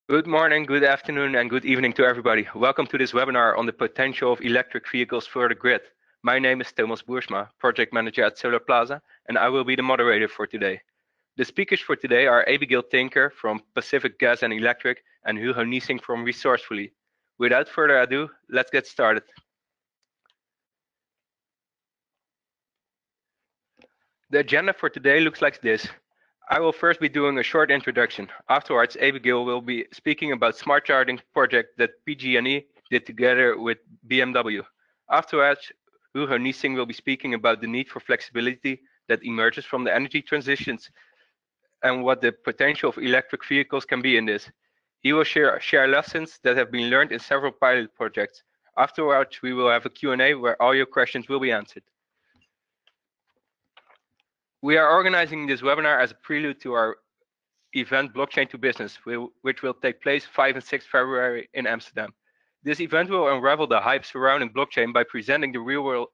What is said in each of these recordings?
Good morning, good afternoon, and good evening to everybody. Welcome to this webinar on the potential of electric vehicles for the grid. My name is Thomas Boersma, Project Manager at Solarplaza, and I will be the moderator for today. The speakers for today are Abigail Tinker from Pacific Gas and Electric and Hugo Niesing from Resourcefully. Without further ado, let's get started. The agenda for today looks like this. I will first be doing a short introduction. Afterwards, Abigail will be speaking about smart charging project that PG&E did together with BMW. Afterwards, Hugo Niesing will be speaking about the need for flexibility that emerges from the energy transitions and what the potential of electric vehicles can be in this. He will share lessons that have been learned in several pilot projects. Afterwards, we will have a Q&A where all your questions will be answered. We are organizing this webinar as a prelude to our event Blockchain to Business, which will take place 5 and 6 February in Amsterdam. This event will unravel the hype surrounding blockchain by presenting the real-world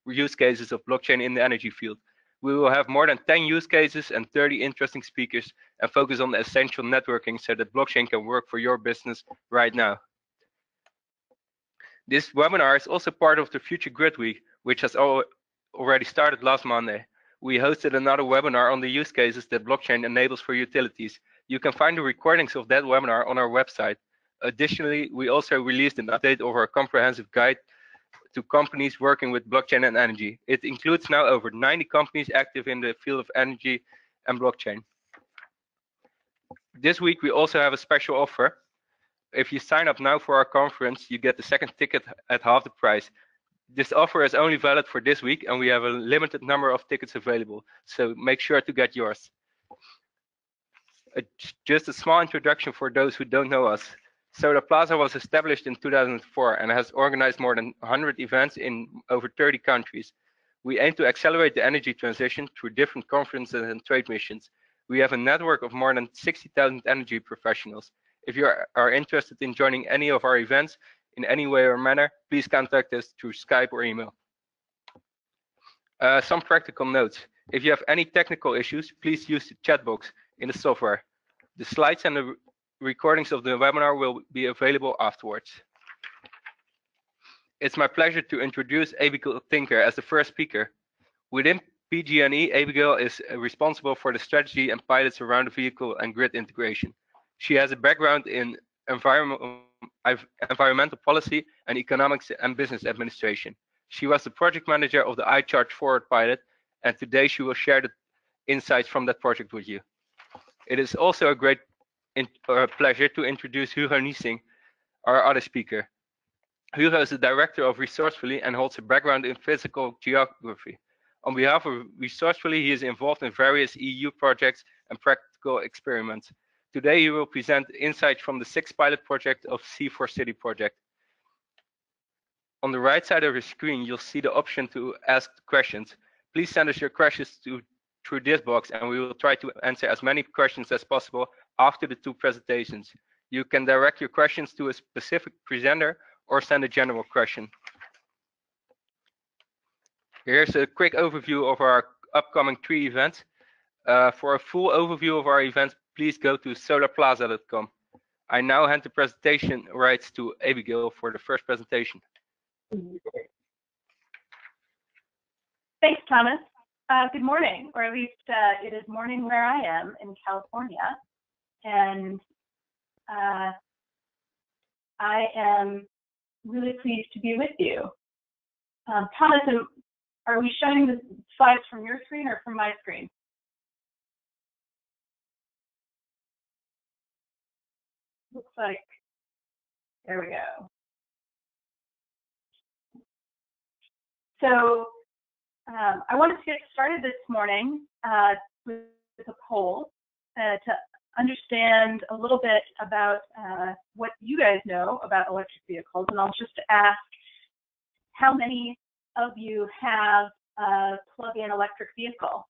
use cases of blockchain in the energy field. We will have more than 10 use cases and 30 interesting speakers and focus on the essential networking so that blockchain can work for your business right now. This webinar is also part of the Futuregrid Week, which has already started last Monday. We hosted another webinar on the use cases that blockchain enables for utilities. You can find the recordings of that webinar on our website. Additionally, we also released an update of our comprehensive guide to companies working with blockchain and energy. It includes now over 90 companies active in the field of energy and blockchain. This week, we also have a special offer. If you sign up now for our conference, you get the second ticket at half the price. This offer is only valid for this week, and we have a limited number of tickets available, so make sure to get yours. Just a small introduction for those who don't know us. Solarplaza was established in 2004 and has organized more than 100 events in over 30 countries. We aim to accelerate the energy transition through different conferences and trade missions. We have a network of more than 60,000 energy professionals. If you are interested in joining any of our events in any way or manner, please contact us through Skype or email. Some practical notes. If you have any technical issues, please use the chat box in the software. The slides and the recordings of the webinar will be available afterwards. It's my pleasure to introduce Abigail Tinker as the first speaker. Within PG&E, Abigail is responsible for the strategy and pilots around the vehicle and grid integration. She has a background in environmental policy and economics and business administration. She was the project manager of the iCharge Forward pilot, and today she will share the insights from that project with you. It is also a great pleasure to introduce Hugo Niesing, our other speaker. Hugo is the director of Resourcefully and holds a background in physical geography. On behalf of Resourcefully, he is involved in various EU projects and practical experiments. Today, he will present insights from the 6th pilot project of C4City project. On the right side of your screen, you'll see the option to ask questions. Please send us your questions through this box, and we will try to answer as many questions as possible after the 2 presentations. You can direct your questions to a specific presenter or send a general question. Here's a quick overview of our upcoming 3 events. For a full overview of our events, please go to solarplaza.com. I now hand the presentation rights to Abigail for the first presentation. Thanks, Thomas. Good morning, or at least it is morning where I am in California, and I am really pleased to be with you. Thomas, are we showing the slides from your screen or from my screen? Looks like, there we go. So I wanted to get started this morning with a poll to understand a little bit about what you guys know about electric vehicles, and I'll just ask how many of you have a plug-in electric vehicle?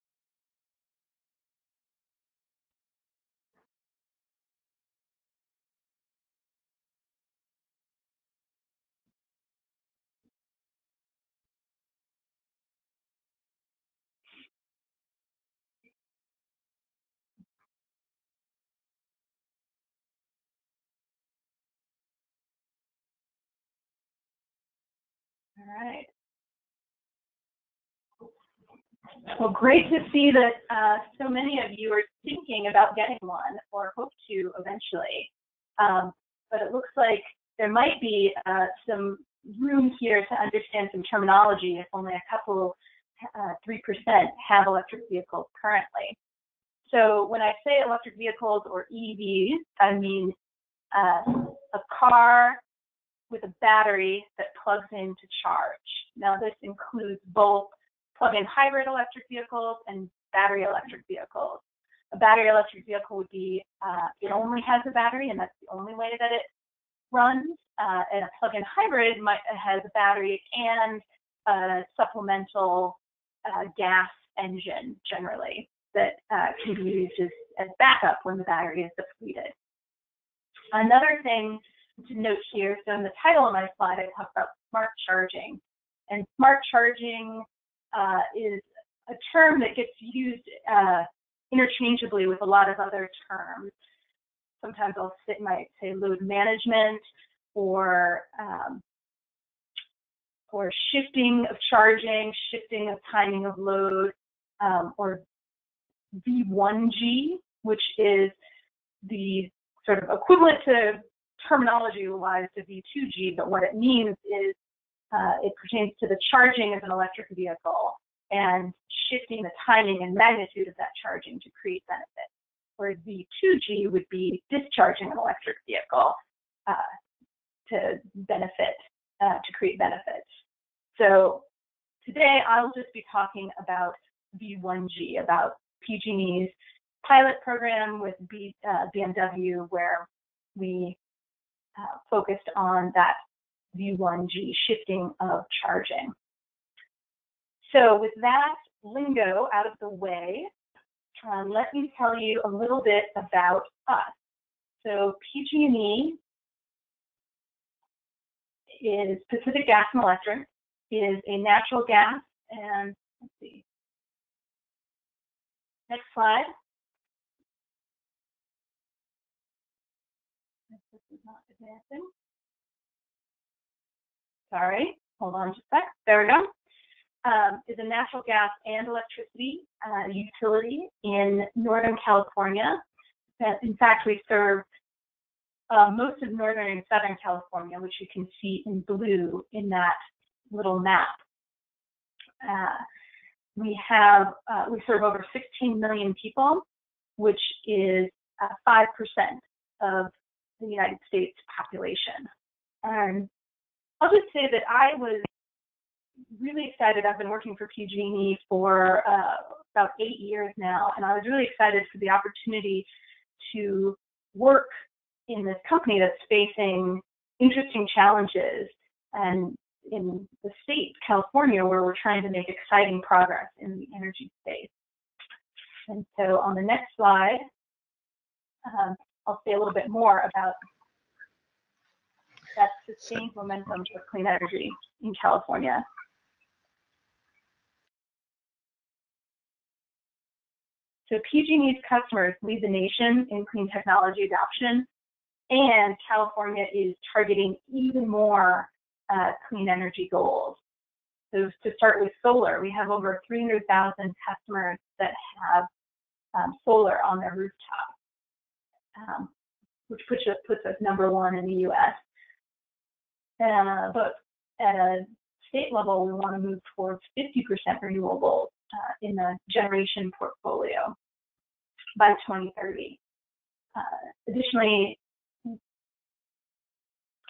All right. Well, great to see that so many of you are thinking about getting one or hope to eventually. But it looks like there might be some room here to understand some terminology if only a couple, 3% have electric vehicles currently. So when I say electric vehicles or EVs, I mean a car with a battery that plugs in to charge. Now this includes both plug-in hybrid electric vehicles and battery electric vehicles. A battery electric vehicle would be, it only has a battery and that's the only way that it runs. And a plug-in hybrid has a battery and a supplemental gas engine generally that can be used as backup when the battery is depleted. Another thing to note here, so in the title of my slide, I talk about smart charging. And smart charging is a term that gets used interchangeably with a lot of other terms. Sometimes might say load management or shifting of charging, shifting of timing of load, or V1G, which is the sort of equivalent to terminology-wise to V2G, but what it means is it pertains to the charging of an electric vehicle and shifting the timing and magnitude of that charging to create benefit. Whereas V2G would be discharging an electric vehicle to create benefits. So today I'll just be talking about V1G, about PG&E's pilot program with BMW, where we focused on that V1G shifting of charging. So with that lingo out of the way, let me tell you a little bit about us. So PG&E is Pacific Gas and Electric, is a natural gas and, let's see, next slide. This is not advancing. Sorry, hold on just a sec. There we go. Is a natural gas and electricity utility in Northern California. In fact, we serve most of Northern and Southern California, which you can see in blue in that little map. We serve over 16 million people, which is 5% of the United States population. And I'll just say that I was really excited. I've been working for PG&E for about 8 years now, and I was really excited for the opportunity to work in this company that's facing interesting challenges, and in the state, California, where we're trying to make exciting progress in the energy space. And so on the next slide, I'll say a little bit more about that sustained momentum for clean energy in California. So PG&E's customers lead the nation in clean technology adoption, and California is targeting even more clean energy goals. So to start with solar, we have over 300,000 customers that have solar on their rooftop, which puts us #1 in the U.S. But at a state level, we want to move towards 50% renewables in the generation portfolio by 2030. Additionally,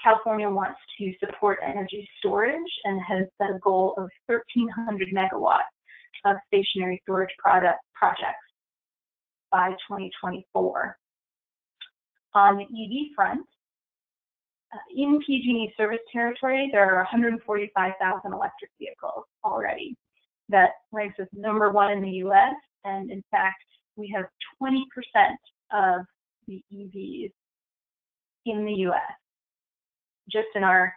California wants to support energy storage and has set a goal of 1,300 megawatts of stationary storage projects by 2024. On the EV front, in PG&E service territory, there are 145,000 electric vehicles already. That ranks us #1 in the U.S., and in fact, we have 20% of the EVs in the U.S., just in our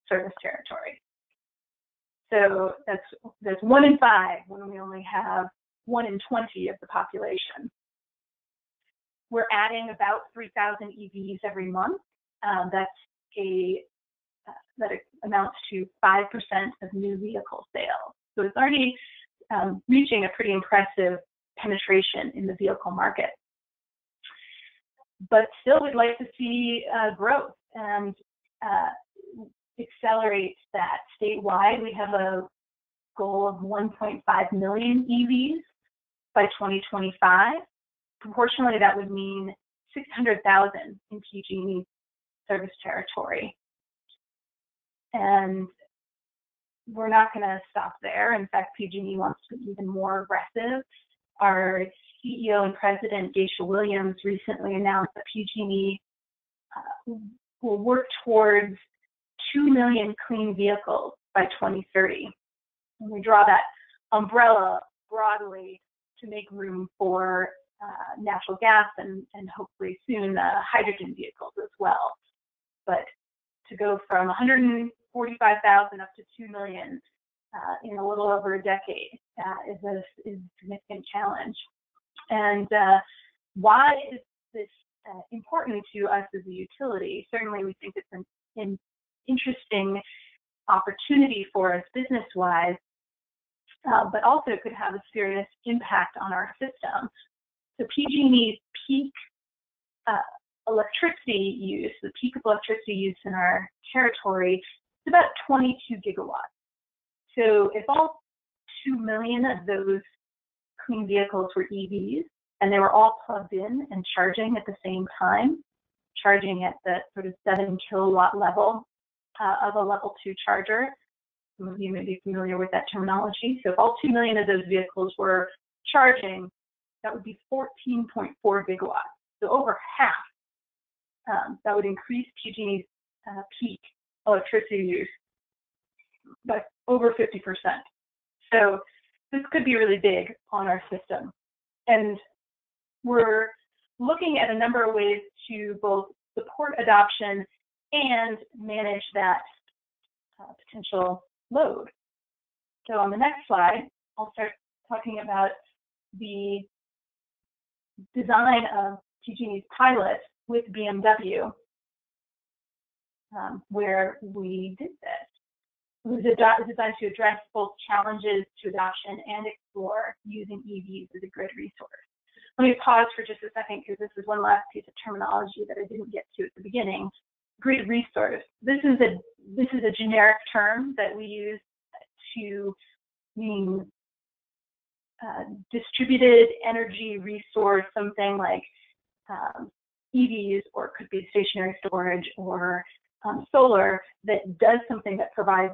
service territory. So that's 1 in 5 when we only have 1 in 20 of the population. We're adding about 3,000 EVs every month. That's a that it amounts to 5% of new vehicle sales. So it's already reaching a pretty impressive penetration in the vehicle market. But still, we'd like to see growth and accelerate that statewide. We have a goal of 1.5 million EVs by 2025. Proportionally, that would mean 600,000 in PG&E service territory. And we're not going to stop there. In fact, PG&E wants to be even more aggressive. Our CEO and President, Geisha Williams, recently announced that PG&E will work towards 2 million clean vehicles by 2030. And we draw that umbrella broadly to make room for natural gas and hopefully soon hydrogen vehicles as well. But to go from 145,000 up to 2 million in a little over a decade is a significant challenge. And why is this important to us as a utility? Certainly, we think it's an interesting opportunity for us business-wise, but also it could have a serious impact on our system. So PG&E's peak electricity use, the peak of electricity use in our territory, is about 22 gigawatts. So if all 2 million of those clean vehicles were EVs, and they were all plugged in and charging at the same time, charging at the sort of 7 kilowatt level of a level 2 charger. Some of you may be familiar with that terminology. So if all 2 million of those vehicles were charging, that would be 14.4 gigawatts. So over half. That would increase PG&E's peak electricity use by over 50%. So this could be really big on our system. And we're looking at a number of ways to both support adoption and manage that potential load. So on the next slide, I'll start talking about the design of PG&E's pilot with BMW, where we did this. It was designed to address both challenges to adoption and explore using EVs as a grid resource. Let me pause for just a second because this is one last piece of terminology that I didn't get to at the beginning. Grid resource. This is a generic term that we use to mean distributed energy resource, something like EVs, or it could be stationary storage or solar that does something that provides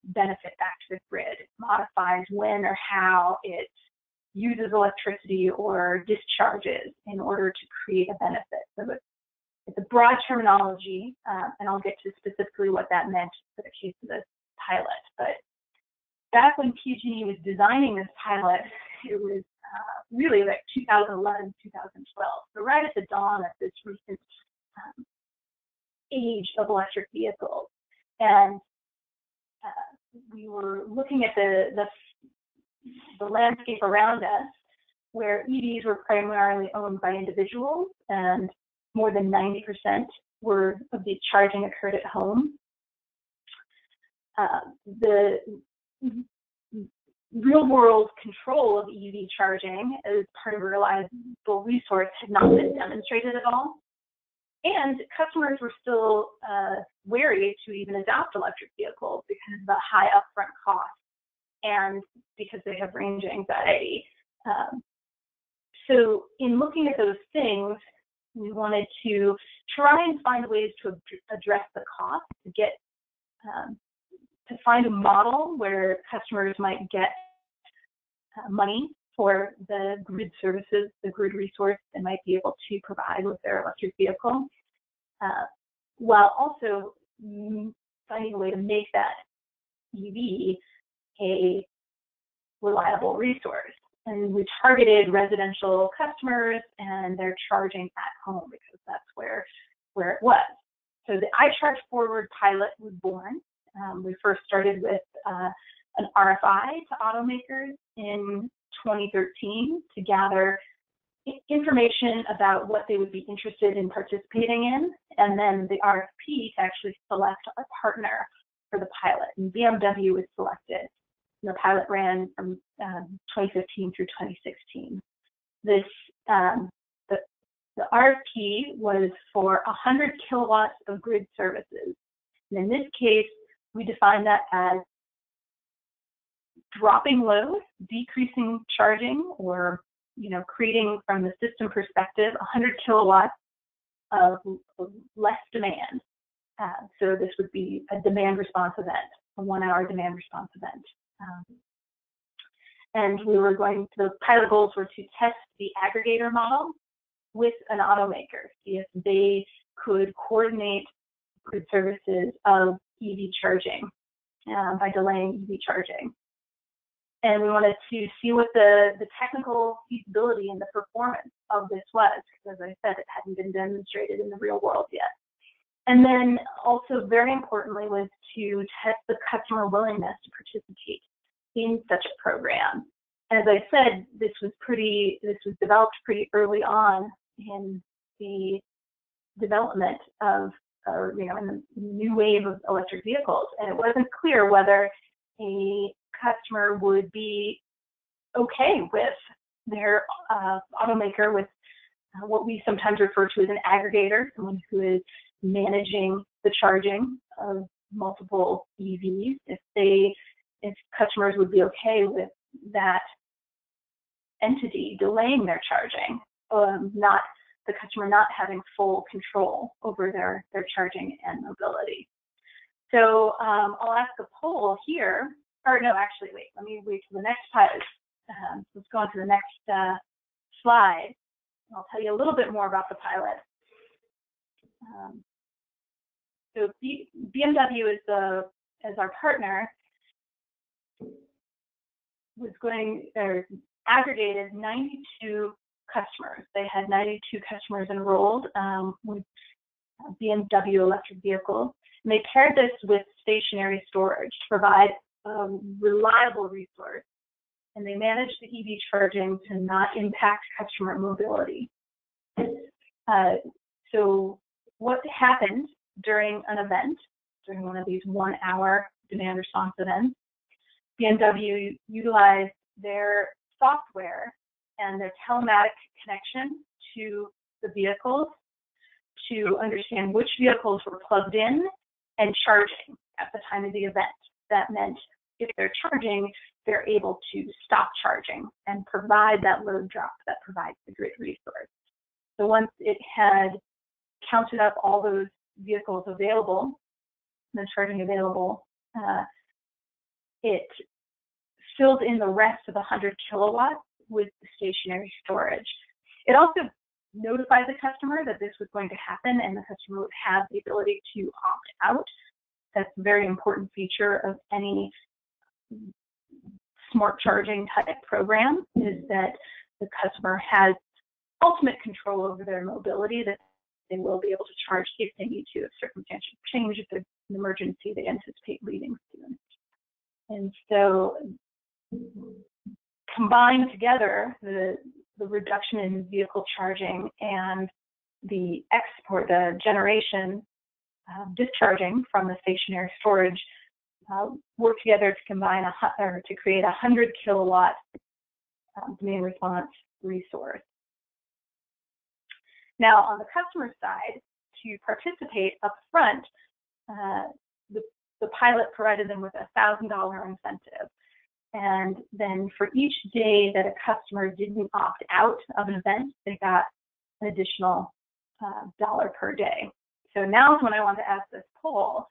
benefit back to the grid. It modifies when or how it uses electricity or discharges in order to create a benefit. So it's a broad terminology, and I'll get to specifically what that meant for the case of this pilot. But back when PG&E was designing this pilot, it was really like 2011, 2012. So right at the dawn of this recent age of electric vehicles. And we were looking at the landscape around us, where EVs were primarily owned by individuals, and more than 90% of the charging occurred at home. The real-world control of EV charging as part of a reliable resource had not been demonstrated at all. And customers were still wary to even adopt electric vehicles because of the high upfront cost and because they have range anxiety. So in looking at those things, we wanted to try and find ways to address the cost, to find a model where customers might get money for the grid services, the grid resource they might be able to provide with their electric vehicle, while also finding a way to make that EV a reliable resource. And we targeted residential customers and their charging at home because that's where it was. So the iCharge Forward pilot was born. We first started with an RFI to automakers in 2013 to gather information about what they would be interested in participating in, and then the RFP to actually select a partner for the pilot. And BMW was selected. And the pilot ran from 2015 through 2016. This the RFP was for 100 kilowatts of grid services. And in this case, we define that as dropping load, decreasing charging, or creating from the system perspective 100 kilowatts of less demand. So this would be a demand response event, a 1-hour demand response event. And the pilot goals were to test the aggregator model with an automaker, see if they could coordinate grid services of EV charging by delaying EV charging. And we wanted to see what the technical feasibility and the performance of this was, because as I said, it hadn't been demonstrated in the real world yet. And then also very importantly was to test the customer willingness to participate in such a program. As I said, this was developed pretty early on in the development of, in the new wave of electric vehicles, and it wasn't clear whether a customer would be okay with their automaker, with what we sometimes refer to as an aggregator, someone who is managing the charging of multiple EVs, if customers would be okay with that entity delaying their charging, the customer not having full control over their charging and mobility. So I'll ask a poll here, or no, actually, wait, let me wait till the next pilot. Let's go on to the next slide. I'll tell you a little bit more about the pilot. So BMW as our partner aggregated 92 customers. They had 92 customers enrolled with BMW electric vehicles. And they paired this with stationary storage to provide a reliable resource. And they managed the EV charging to not impact customer mobility. So what happened during an event, during one of these 1-hour demand response events, BMW utilized their software and their telematic connection to the vehicles to understand which vehicles were plugged in and charging at the time of the event. That meant if they're charging, they're able to stop charging and provide that load drop that provides the grid resource. So once it had counted up all those vehicles available, the charging available, it filled in the rest of the 100 kilowatts with the stationary storage. It also notified the customer that this was going to happen and the customer would have the ability to opt out. That's a very important feature of any smart charging type program, is that the customer has ultimate control over their mobility, that they will be able to charge if they need to, if circumstances change, if there's an emergency they anticipate leading soon. And so combined together, the reduction in vehicle charging and the generation discharging from the stationary storage work together to to create a 100 kilowatt demand response resource. Now, on the customer side, to participate up front, the pilot provided them with a $1,000 incentive. And then for each day that a customer didn't opt out of an event, they got an additional $1 per day. So now is when I want to ask this poll.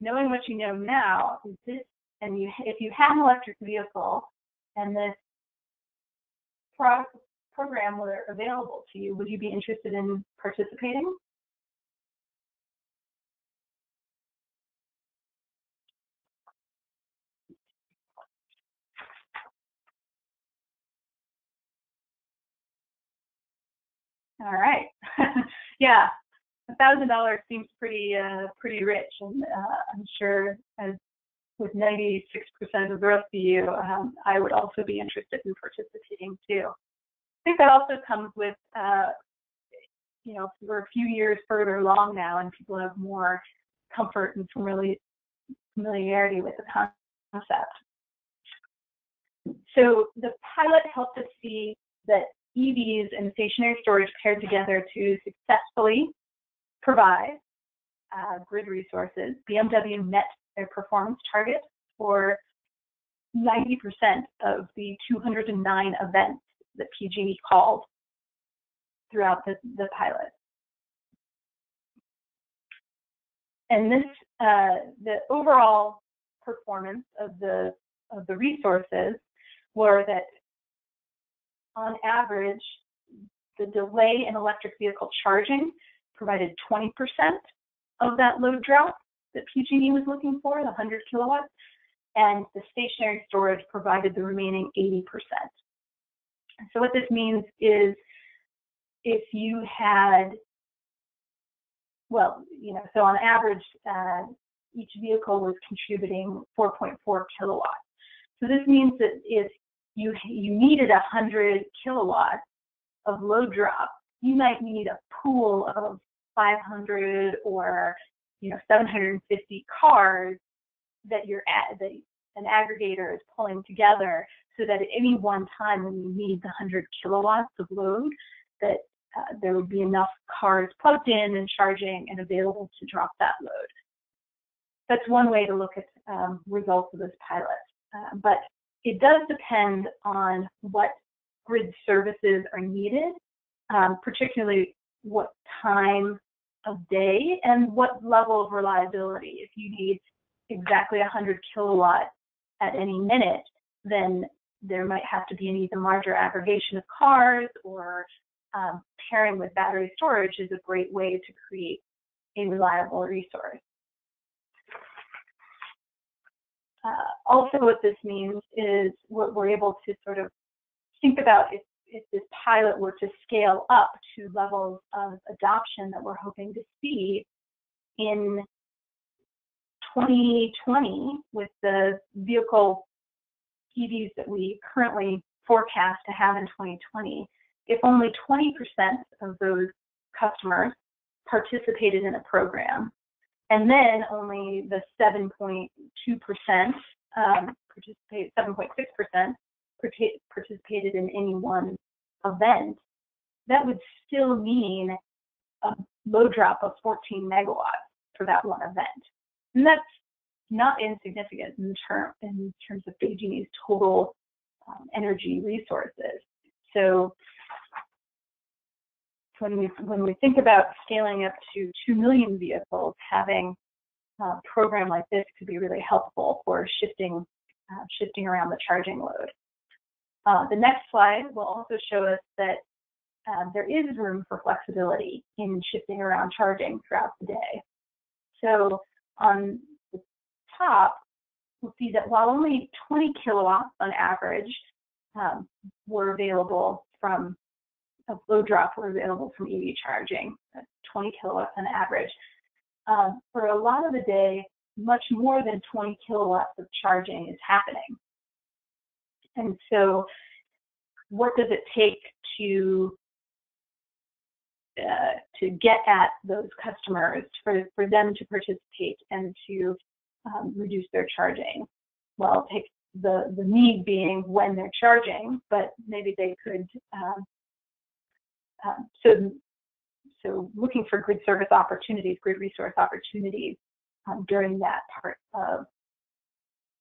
Knowing what you know now, if you had an electric vehicle and this program were available to you, would you be interested in participating? All right. Yeah, $1,000 seems pretty rich, and I'm sure, as with 96% of the rest of you, I would also be interested in participating too. think that also comes with, you know, we're a few years further along now and people have more comfort and familiarity with the concept. So the pilot helped us see that EVs and stationary storage paired together to successfully provide grid resources. BMW met their performance target for 90% of the 209 events that PG&E called throughout the pilot. And this, the overall performance of the resources were that on average, the delay in electric vehicle charging provided 20% of that load drop that PG&E was looking for, the 100 kilowatts, and the stationary storage provided the remaining 80%. So what this means is if you had, well, you know, so on average, each vehicle was contributing 4.4 kilowatts. So this means that if you needed 100 kilowatts of load drop, you might need a pool of 500 or 750 cars that an aggregator is pulling together, so that at any one time when you need the 100 kilowatts of load, that there would be enough cars plugged in and charging and available to drop that load. That's one way to look at results of this pilot. But it does depend on what grid services are needed, particularly what time of day and what level of reliability. If you need exactly 100 kilowatts at any minute, then there might have to be an even larger aggregation of cars, or pairing with battery storage is a great way to create a reliable resource. Also, what this means is what we're able to sort of think about if this pilot were to scale up to levels of adoption that we're hoping to see in 2020 with the vehicle EVs that we currently forecast to have in 2020, if only 20% of those customers participated in a program, and then only the 7.2%, 7.6% participated in any one event, that would still mean a load drop of 14 megawatts for that one event. And that's not insignificant in terms of PG&E's total energy resources. So when we think about scaling up to 2 million vehicles, having a program like this could be really helpful for shifting around the charging load. The next slide will also show us that there is room for flexibility in shifting around charging throughout the day. So on the top, we'll see that while only 20 kilowatts on average were available from load drop were available from EV charging, 20 kilowatts on average. For a lot of the day, much more than 20 kilowatts of charging is happening. And so what does it take to get at those customers, for them to participate and to reduce their charging? Well, take the need being when they're charging, but maybe they could, so looking for grid service opportunities, grid resource opportunities during that part of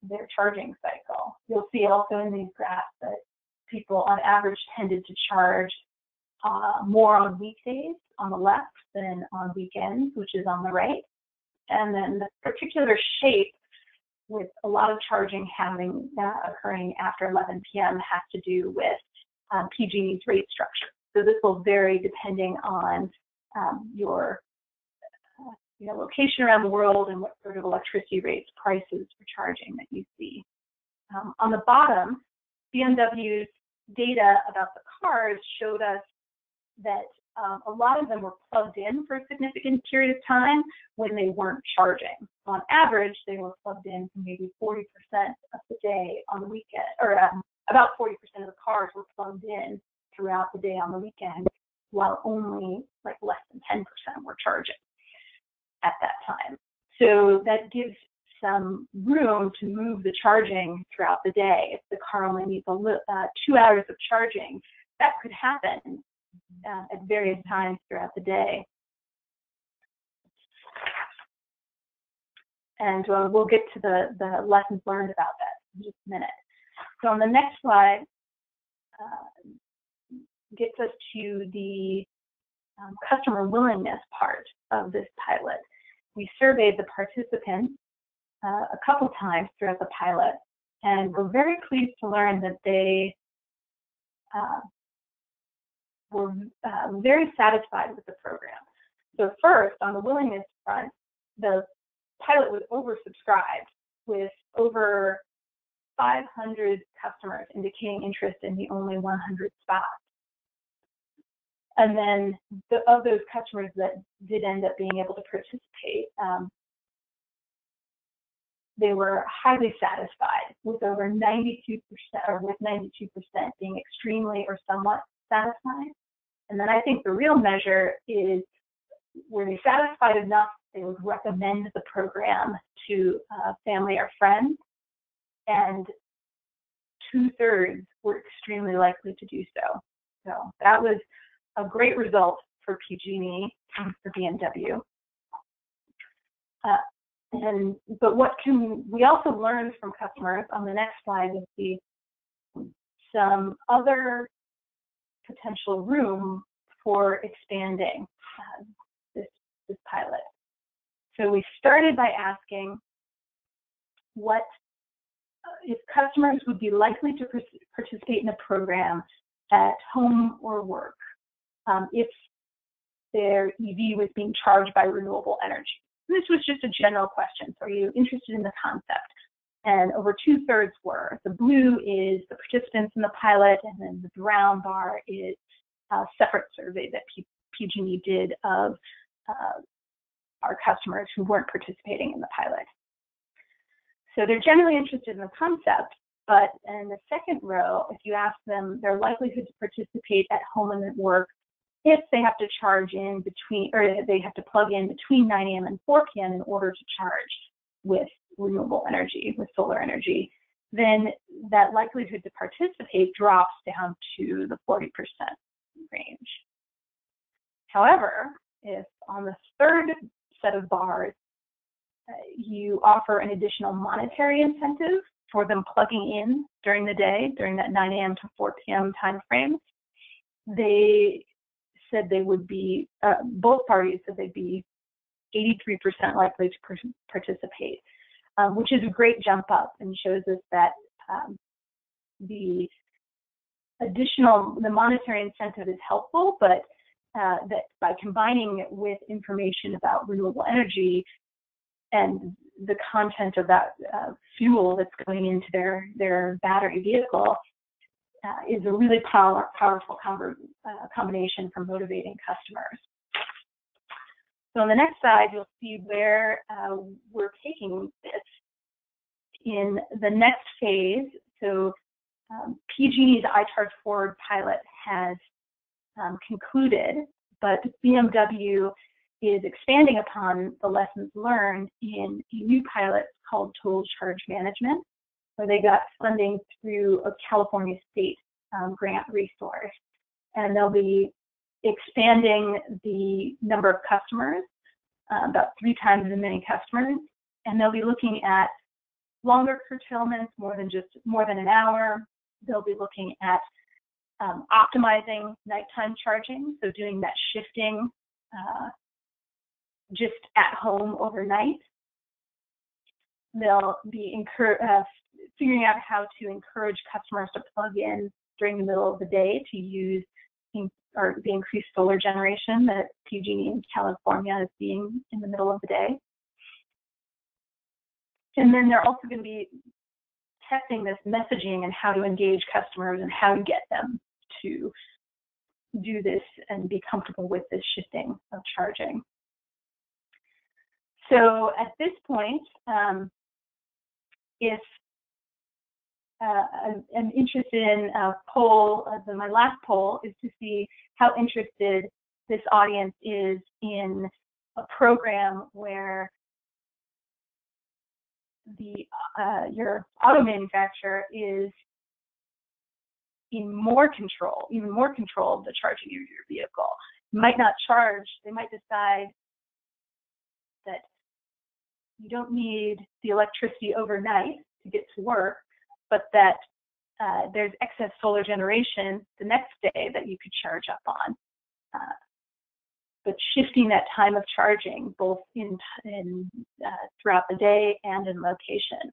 their charging cycle. You'll see also in these graphs that people on average tended to charge more on weekdays on the left than on weekends, which is on the right. And then the particular shape with a lot of charging occurring after 11 p.m. has to do with PG&E's rate structure. So this will vary depending on your location around the world and what sort of electricity rates, prices for charging that you see. On the bottom, BMW's data about the cars showed us that a lot of them were plugged in for a significant period of time when they weren't charging. On average, they were plugged in for maybe 40% of the day on the weekend, or about 40% of the cars were plugged in throughout the day on the weekend, while only like less than 10% were charging at that time. So that gives some room to move the charging throughout the day. If the car only needs 2 hours of charging, that could happen at various times throughout the day. And we'll get to the lessons learned about that in just a minute. So on the next slide, gets us to the customer willingness part of this pilot. We surveyed the participants a couple times throughout the pilot, and we're very pleased to learn that they were very satisfied with the program. So first, on the willingness front, the pilot was oversubscribed with over 500 customers indicating interest in the only 100 spots. And then of those customers that did end up being able to participate, they were highly satisfied, with over 92%, or with 92% being extremely or somewhat satisfied. And then I think the real measure is, were they satisfied enough they would recommend the program to family or friends, and 2/3 were extremely likely to do so. So that was a great result for PG&E and for BMW. But what can we also learn from customers? On the next slide, you'll see some other potential room for expanding this pilot. So we started by asking what if customers would be likely to participate in a program at home or work if their EV was being charged by renewable energy. This was just a general question. So are you interested in the concept? And over 2/3 were. The blue is the participants in the pilot, and then the brown bar is a separate survey that PG&E did of our customers who weren't participating in the pilot. So they're generally interested in the concept, but in the second row, if you ask them their likelihood to participate at home and at work, if they have to charge in between, or they have to plug in between 9 a.m. and 4 p.m. in order to charge with renewable energy, with solar energy, then that likelihood to participate drops down to the 40% range. However, if on the third set of bars, you offer an additional monetary incentive for them plugging in during the day, during that 9 a.m. to 4 p.m. time frame, they said they would be, both parties said they'd be 83% likely to participate, which is a great jump up and shows us that the monetary incentive is helpful, but that by combining it with information about renewable energy and the content of that fuel that's going into their battery vehicle is a really powerful combination for motivating customers. So on the next slide, you'll see where we're taking this in the next phase. So PG&E's iCharge Forward pilot has concluded, but BMW is expanding upon the lessons learned in a new pilot called Total Charge Management, where they got funding through a California state grant resource. And they'll be expanding the number of customers, about 3 times as many customers, and they'll be looking at longer curtailments, more than an hour. They'll be looking at optimizing nighttime charging, so doing that shifting just at home overnight. They'll be figuring out how to encourage customers to plug in during the middle of the day to use the increased solar generation that PG&E in California is seeing in the middle of the day. And then they're also going to be testing this messaging and how to engage customers and how to get them to do this and be comfortable with this shifting of charging. So at this point, if I'm interested in a poll. My last poll is to see how interested this audience is in a program where your auto manufacturer is in more control, even more control of the charging of your vehicle. You might not charge, they might decide that you don't need the electricity overnight to get to work, but that there's excess solar generation the next day that you could charge up on. But shifting that time of charging both throughout the day and in location.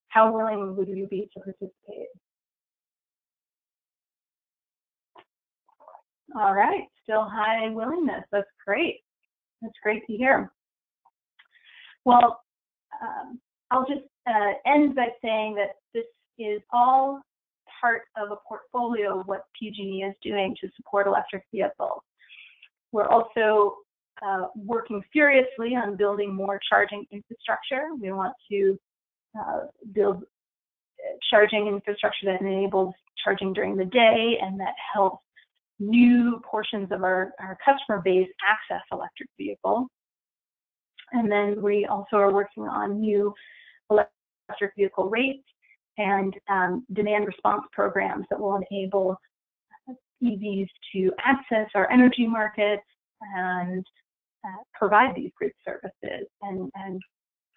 How willing would you be to participate? All right, still high willingness. That's great. That's great to hear. Well, I'll just end by saying that this is all part of a portfolio of what PG&E is doing to support electric vehicles. We're also working furiously on building more charging infrastructure. We want to build charging infrastructure that enables charging during the day and that helps new portions of our customer base access electric vehicles. And then we also are working on new electric vehicle rates and demand response programs that will enable EVs to access our energy markets and provide these grid services and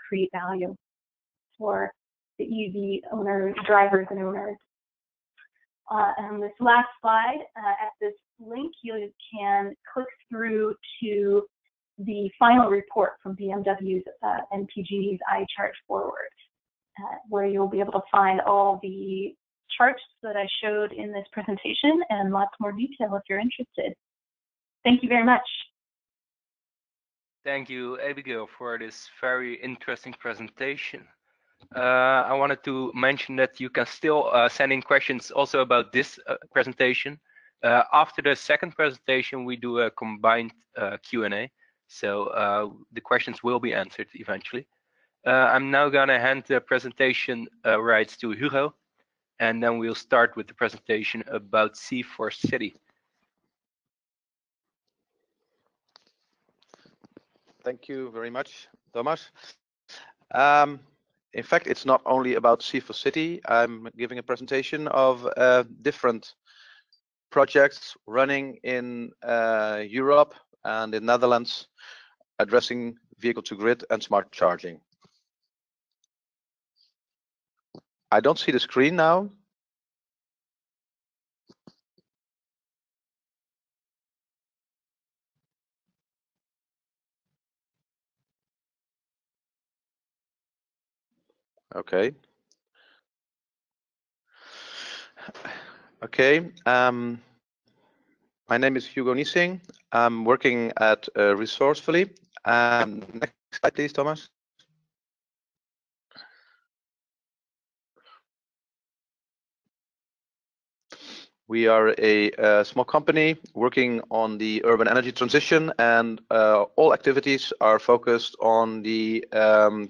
create value for the EV owners, drivers, and owners. And this last slide, at this link, you can click through to the final report from BMW's and PG&E's iCharge Forward, where you'll be able to find all the charts that I showed in this presentation and lots more detail if you're interested. Thank you very much. Thank you, Abigail, for this very interesting presentation. I wanted to mention that you can still send in questions also about this presentation. After the second presentation, we do a combined Q&A, so the questions will be answered eventually. I'm now going to hand the presentation rights to Hugo, and then we'll start with the presentation about C4City. Thank you very much, Thomas. In fact, it's not only about C4City. I'm giving a presentation of different projects running in Europe and in Netherlands, addressing vehicle-to-grid and smart charging. I don't see the screen now. Okay. Okay. My name is Hugo Niesing. I'm working at Resourcefully. Next slide, please, Thomas. We are a small company working on the urban energy transition, and all activities are focused on the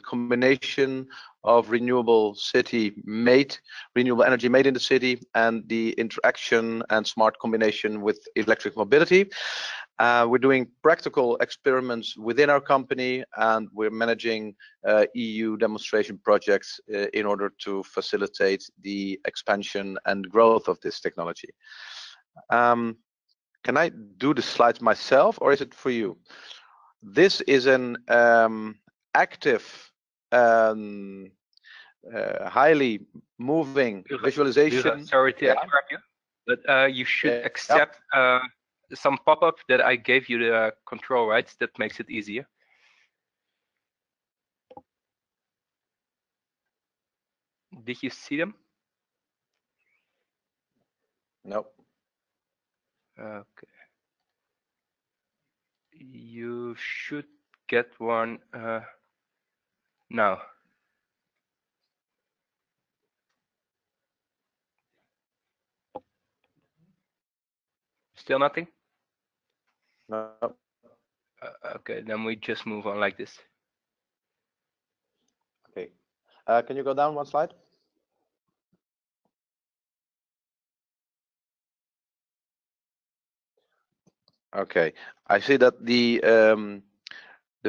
combination of renewable energy made in the city, and the interaction and smart combination with electric mobility. We're doing practical experiments within our company, and we're managing EU demonstration projects in order to facilitate the expansion and growth of this technology. Can I do the slides myself, or is it for you? This is an active, highly moving visualization. Sorry to interrupt you, but you should accept some pop-up that I gave you the control rights. That makes it easier. Did you see them? No. Okay. You should get one now. Still nothing? No. Okay, then we just move on like this. Okay. Can you go down one slide? Okay, I see that the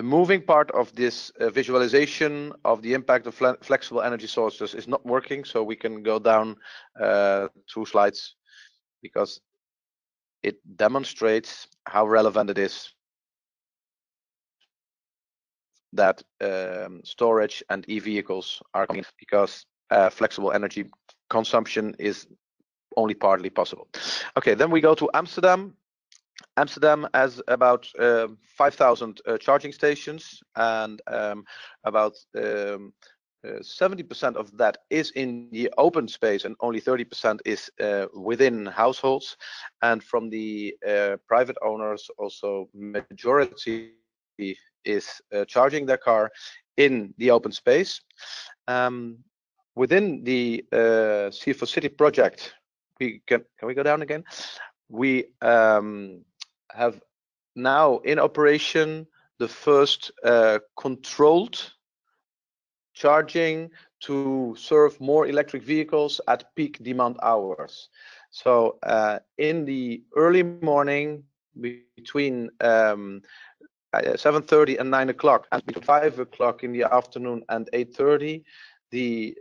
moving part of this visualization of the impact of flexible energy sources is not working, so we can go down 2 slides because it demonstrates how relevant it is that storage and e-vehicles are coming, because flexible energy consumption is only partly possible. Okay, then we go to Amsterdam. Amsterdam has about 5,000 charging stations, and about 70% of that is in the open space, and only 30% is within households. And from the private owners, also majority is charging their car in the open space. Within the C4 City project, can we go down again? We have now in operation the first controlled charging to serve more electric vehicles at peak demand hours. So in the early morning, between 7:30 and 9 o'clock, and between 5 o'clock in the afternoon and 8:30, the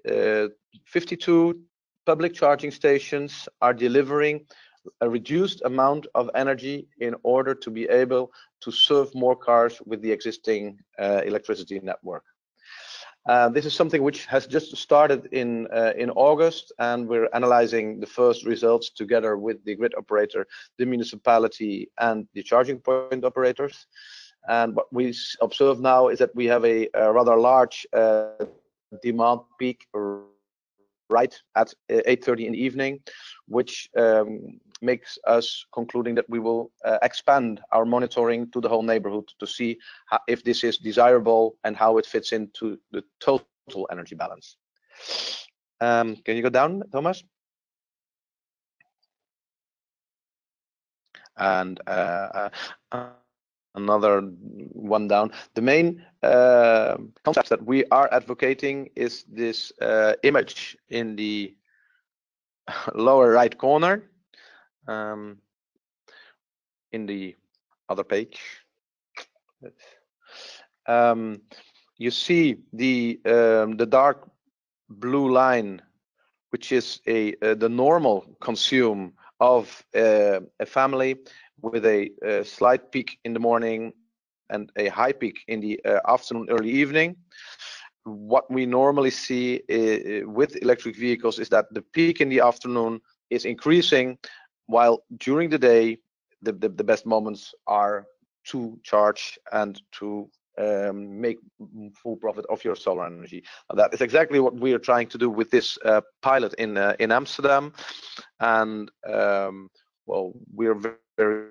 52 public charging stations are delivering a reduced amount of energy in order to be able to serve more cars with the existing electricity network. This is something which has just started in August, and we're analyzing the first results together with the grid operator, the municipality, and the charging point operators. And what we observe now is that we have a rather large demand peak right at 8:30 in the evening, which makes us concluding that we will expand our monitoring to the whole neighborhood to see if this is desirable and how it fits into the total energy balance. Can you go down, Thomas? And another one down. The main concept that we are advocating is this image in the lower right corner, in the other page. You see the dark blue line, which is the normal consume of a family, with a slight peak in the morning and a high peak in the afternoon, early evening. What we normally see with electric vehicles is that the peak in the afternoon is increasing, while during the day the best moments are to charge and to make full profit of your solar energy. That is exactly what we are trying to do with this pilot in Amsterdam, and well, we are very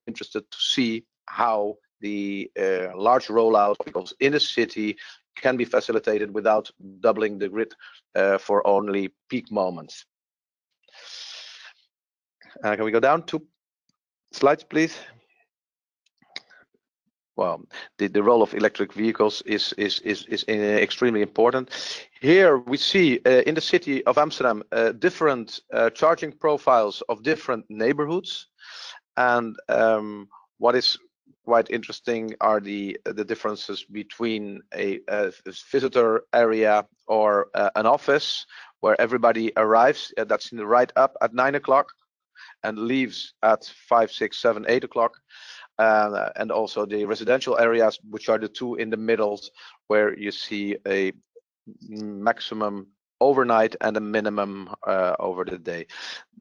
interested to see how the large rollout of vehicles in the city can be facilitated without doubling the grid for only peak moments. Can we go down 2 slides, please? Well, the role of electric vehicles is extremely important. Here we see in the city of Amsterdam different charging profiles of different neighborhoods, and what is quite interesting are the differences between a visitor area or an office where everybody arrives, that's in the right up at 9 o'clock and leaves at 5, 6, 7, 8 o'clock. And also the residential areas, which are the two in the middle, where you see a maximum overnight and a minimum over the day.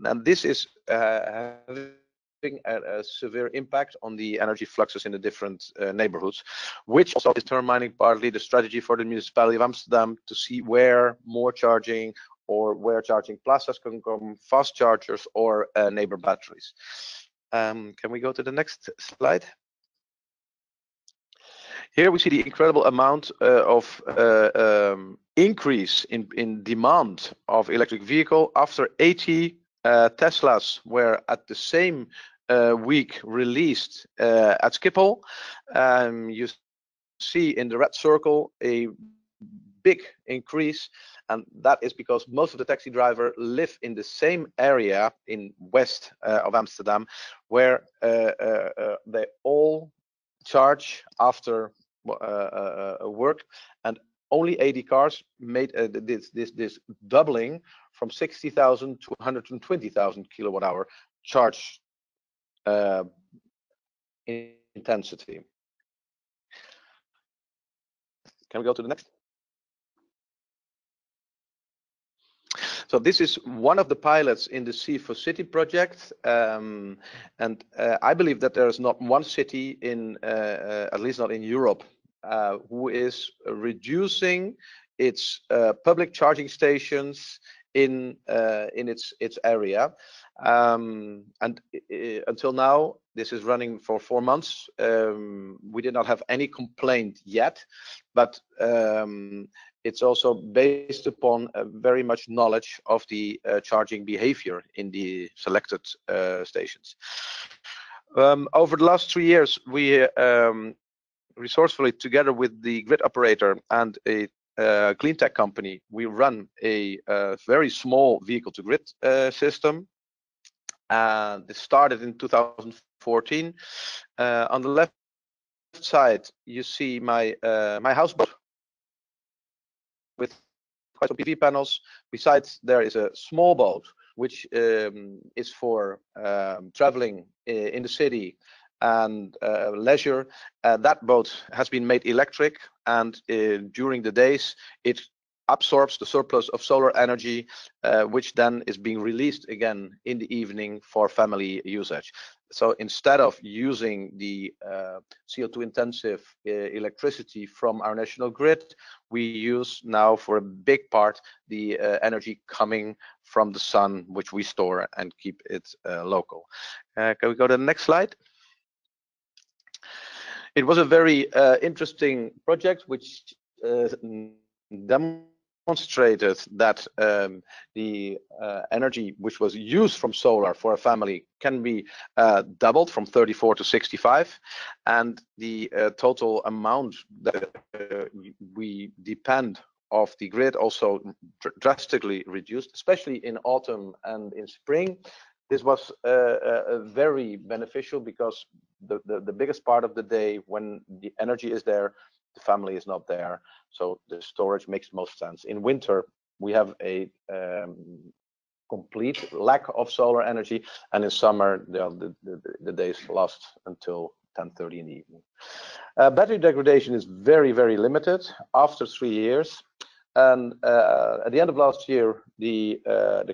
And this is having a severe impact on the energy fluxes in the different neighborhoods, which also is determining partly the strategy for the municipality of Amsterdam to see where more charging or where charging plazas can come, fast chargers or neighbor batteries. Can we go to the next slide? Here we see the incredible amount of increase in demand of electric vehicle after 80 Teslas were at the same week released at Schiphol. You see in the red circle a big increase, and that is because most of the taxi drivers live in the same area in west of Amsterdam, where they all charge after work, and only 80 cars made this doubling from 60,000 to 120,000 kilowatt hour charge intensity. Can we go to the next? So this is one of the pilots in the C4City project, and I believe that there is not one city in, at least not in Europe, who is reducing its public charging stations in its area. And until now, this is running for 4 months. We did not have any complaint yet, but it's also based upon very much knowledge of the charging behavior in the selected stations. Over the last 3 years, we resourcefully, together with the grid operator and a clean tech company, we run a very small vehicle-to-grid system. And it started in 2014. On the left side, you see my houseboat with quite some PV panels. Besides, there is a small boat which is for traveling in the city and leisure. That boat has been made electric, and during the days it absorbs the surplus of solar energy, which then is being released again in the evening for family usage. So instead of using the CO2 intensive electricity from our national grid, we use now for a big part the energy coming from the sun, which we store and keep it local. Can we go to the next slide? It was a very interesting project, which demonstrated that the energy which was used from solar for a family can be doubled from 34 to 65, and the total amount that we depend of the grid also drastically reduced, especially in autumn and in spring. This was very beneficial because the biggest part of the day when the energy is there, the family is not there, so the storage makes most sense. In winter, we have a complete lack of solar energy, and in summer, the days last until 10:30 in the evening. Battery degradation is very, very limited after 3 years. And at the end of last year, the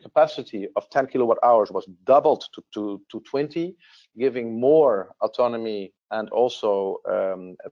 capacity of 10 kilowatt hours was doubled to 20, giving more autonomy and also a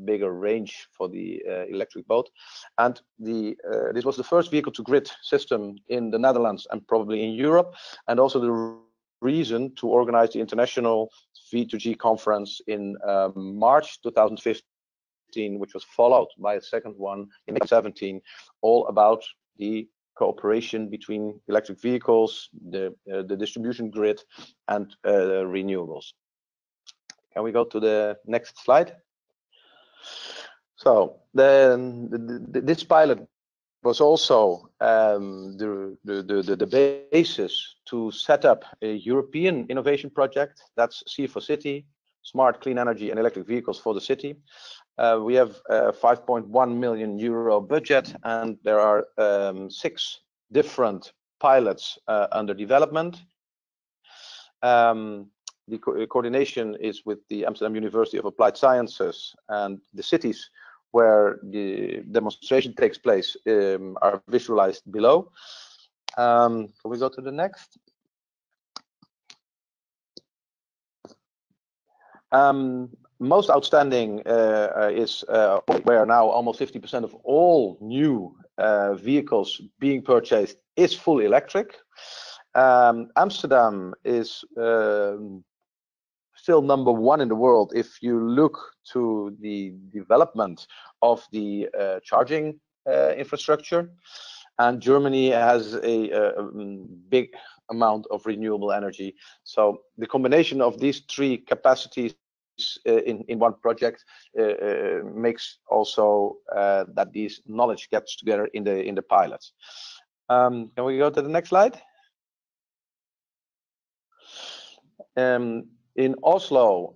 bigger range for the electric boat. And this was the first vehicle-to-grid system in the Netherlands and probably in Europe, and also the reason to organize the international V2G conference in March 2015, which was followed by a second one in 2017, all about the cooperation between electric vehicles, the distribution grid, and renewables. Can we go to the next slide? So this pilot was also the basis to set up a European innovation project. That's C4City, smart clean energy and electric vehicles for the city. We have a 5.1 million euro budget, and there are 6 different pilots under development. The coordination is with the Amsterdam University of Applied Sciences, and the cities where the demonstration takes place are visualized below. Can we go to the next? Most outstanding is where now almost 50% of all new vehicles being purchased is fully electric. Amsterdam is still number 1 in the world if you look to the development of the charging infrastructure, and Germany has a big amount of renewable energy. So the combination of these 3 capacities in one project makes also that these knowledge gets together in the pilots. Can we go to the next slide? In Oslo,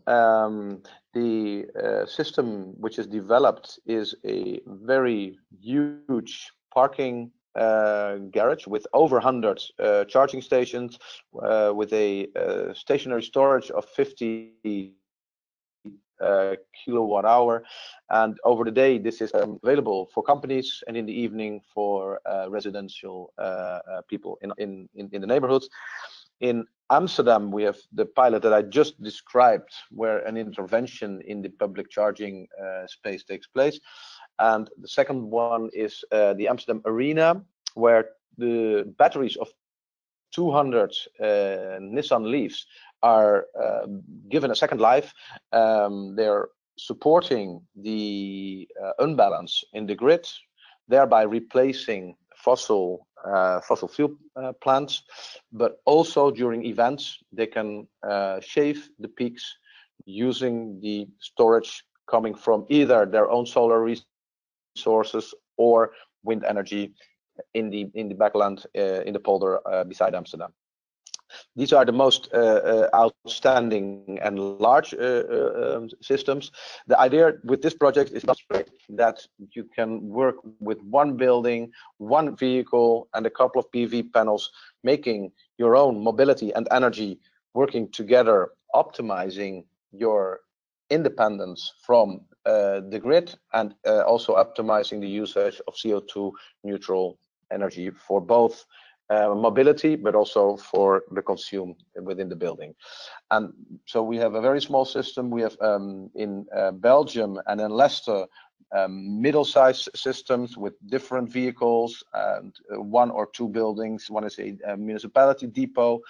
the system which is developed is a very huge parking garage with over 100 charging stations, with a stationary storage of 50 kilowatt hour, and over the day this is available for companies, and in the evening for residential people in the neighborhoods. In Amsterdam, we have the pilot that I just described, where an intervention in the public charging space takes place. And the second one is the Amsterdam Arena, where the batteries of 200 Nissan Leafs are given a second life. They're supporting the unbalance in the grid, thereby replacing fossil fuel plants, but also during events they can shave the peaks using the storage coming from either their own solar resources or wind energy in the backland in the polder beside Amsterdam. These are the most outstanding and large systems. The idea with this project is that you can work with one building, one vehicle, and a couple of PV panels, making your own mobility and energy working together, optimizing your independence from the grid, and also optimizing the usage of CO2 neutral energy for both mobility, but also for the consume within the building. And so we have a very small system. We have in Belgium and in Leicester middle-sized systems with different vehicles and one or two buildings. One is a municipality depot,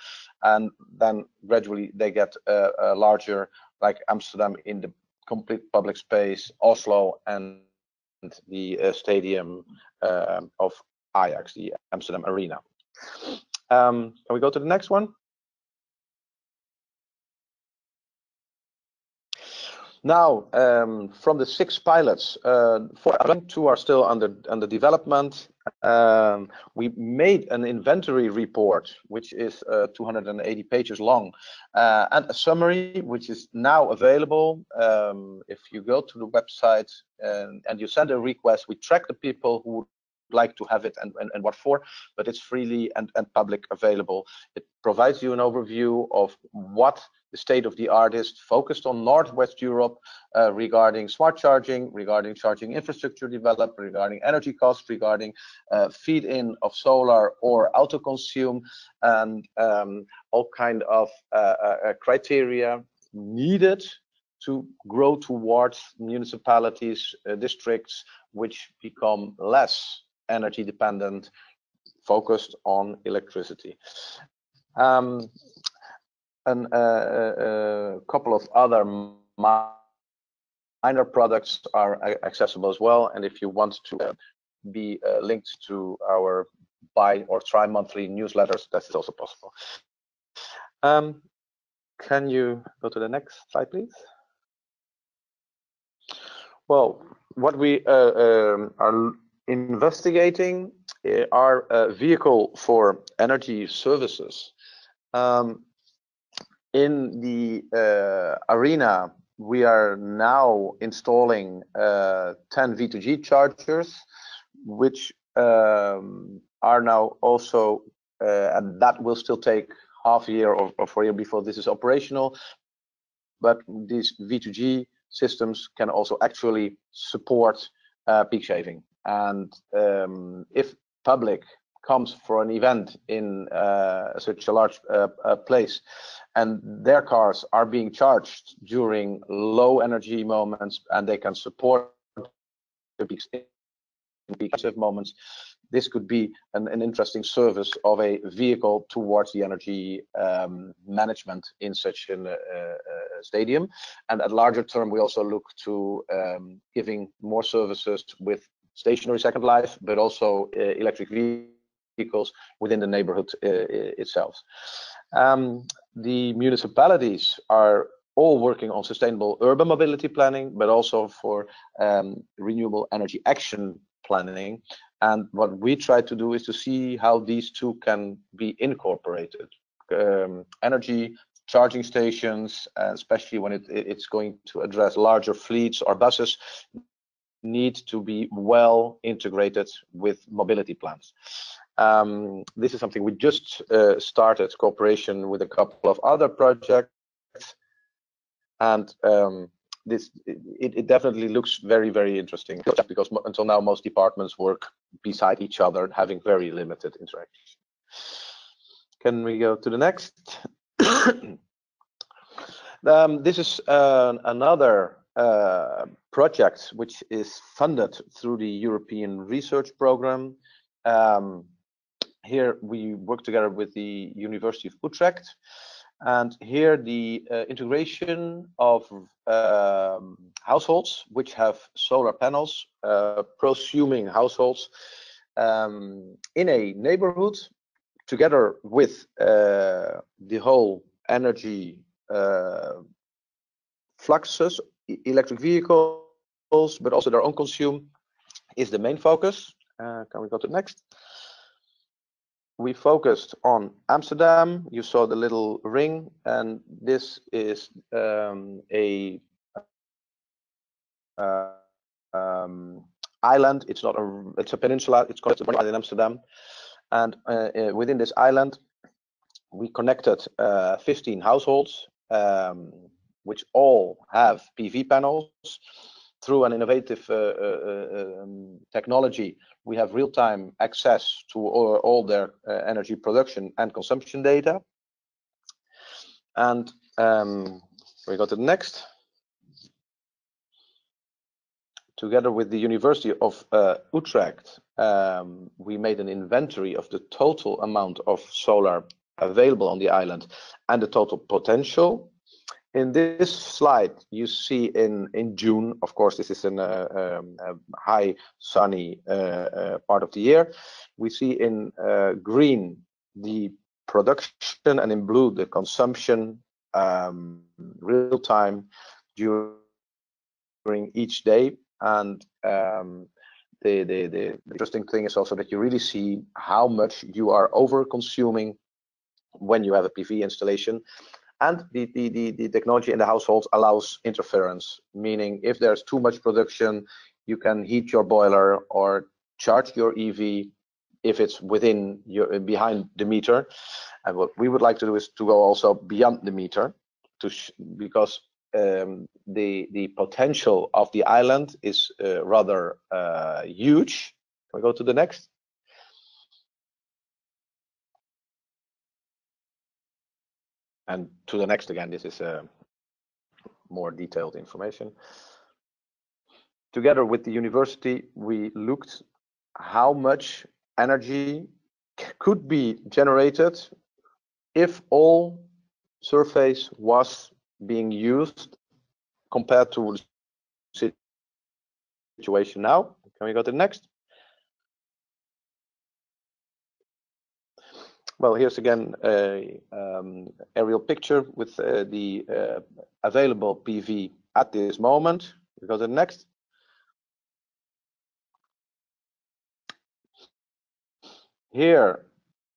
and then gradually they get larger, like Amsterdam in the complete public space, Oslo, and the stadium of Ajax, the Amsterdam Arena. Can we go to the next one? Now, from the 6 pilots, 2 are still under development. We made an inventory report, which is 280 pages long, and a summary, which is now available. If you go to the website and you send a request, we track the people who would like to have it and what for, but it's freely and public available. It provides you an overview of what the state of the art is, focused on Northwest Europe, regarding smart charging, regarding charging infrastructure development, regarding energy costs, regarding feed-in of solar or auto consume, and all kind of criteria needed to grow towards municipalities, districts, which become less energy dependent, focused on electricity. And a couple of other minor products are accessible as well. And if you want to be linked to our bi or tri-monthly newsletters, that's also possible. Can you go to the next slide, please? Well, what we are investigating are a vehicle for energy services. In the arena, we are now installing 10 V2G chargers, which are now also, and that will still take half a year or 4 years before this is operational. But these V2G systems can also actually support peak shaving. And if public comes for an event in such a large place, and their cars are being charged during low energy moments, and they can support the peak moments, this could be an interesting service of a vehicle towards the energy management in such a stadium. And at larger term, we also look to giving more services with stationary second life, but also electric vehicles within the neighborhood itself. The municipalities are all working on sustainable urban mobility planning, but also for renewable energy action planning. And what we try to do is to see how these two can be incorporated. Energy charging stations, especially when it's going to address larger fleets or buses, need to be well integrated with mobility plans. This is something we just started cooperation with a couple of other projects, and it definitely looks very, very interesting, because until now most departments work beside each other, having very limited interaction. Can we go to the next? This is another project which is funded through the European Research Program. Here we work together with the University of Utrecht, and here the integration of households which have solar panels, prosuming households, in a neighborhood, together with the whole energy fluxes, electric vehicles, but also their own consume, is the main focus. Can we go to the next? We focused on Amsterdam. You saw the little ring, and this is a island. It's not a, it's a peninsula. It's called the island in Amsterdam, and within this island, we connected 15 households, which all have PV panels. Through an innovative technology, we have real-time access to all their energy production and consumption data. And we go to the next. Together with the University of Utrecht, we made an inventory of the total amount of solar available on the island and the total potential. In this slide, you see in June, of course, this is in a high sunny part of the year. We see in green the production, and in blue the consumption, real time during each day. And the interesting thing is also that you really see how much you are over consuming when you have a PV installation. And the technology in the households allows interference, meaning if there's too much production, you can heat your boiler or charge your EV if it's within your behind the meter. And what we would like to do is to go also beyond the meter, because the potential of the island is rather huge. Can we go to the next? And to the next again, this is more detailed information. Together with the university, we looked how much energy could be generated if all surface was being used compared to the situation now. Can we go to the next? Well, here's again a aerial picture with the available PV at this moment. We go to the next. Here